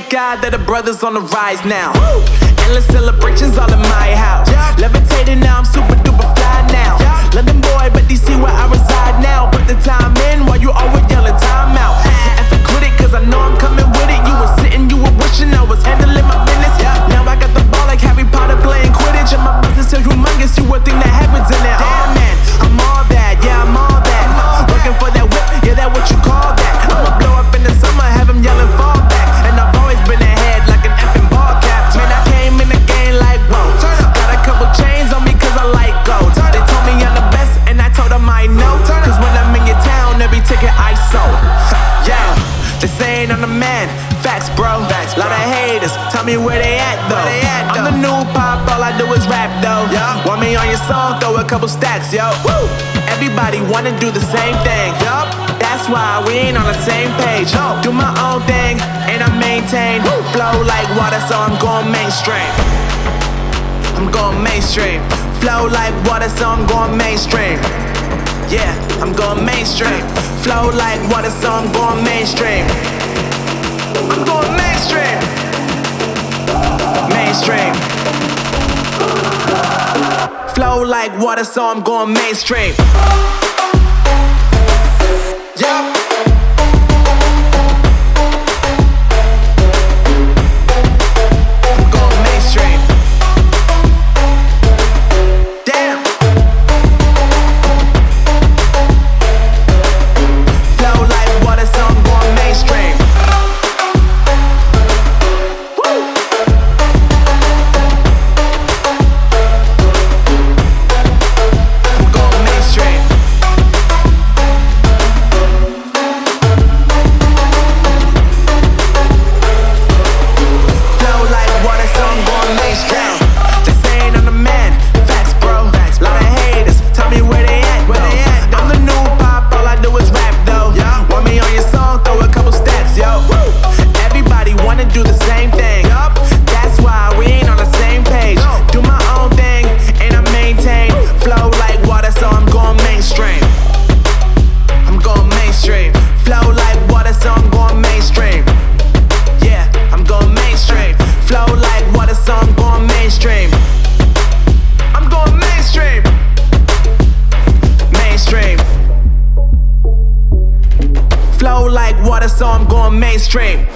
thank God that the brothers on the rise now. Endless celebrations all in my house. Levitating now, I'm super duper fly now. London boy, but DC where I reside now. Put the time in while you always yelling time out. And for quit it, cause I know I'm coming with it. You were sitting, you were wishing I was handling my business. Now I got the ball like Harry Potter playing Quidditch. And my business so humongous, you would think that happens in it. Oh man, I'm all that, yeah, I'm all that. Working for that whip, yeah, that what you call that. I'ma blow up in the summer, have him yelling fall back. And I've always been ahead like an effing ball cap. Man, I came in the game like, whoa. Got a couple chains on me cause I like gold. They told me I'm the best and I told them I know. Cause when I'm in your town, every ticket I sold. Yeah, they saying I'm the man. Facts, bro. Lot of haters, tell me where they at though. I'm the new pop, all I do is rap though. Want me on your song, throw a couple stacks, yo. Everybody wanna do the same thing. That's why we ain't on the same page. Do my own thing and I maintain. Flow like water, so I'm going mainstream. I'm going mainstream. Flow like water, so I'm going mainstream. Yeah, I'm going mainstream. Flow like water, so I'm going mainstream. I'm going mainstream. Mainstream. Flow like water, so I'm going mainstream. Yeah. I'm going mainstream. Damn. Flow like water, so I'm going mainstream. Flow like water, so I'm going mainstream.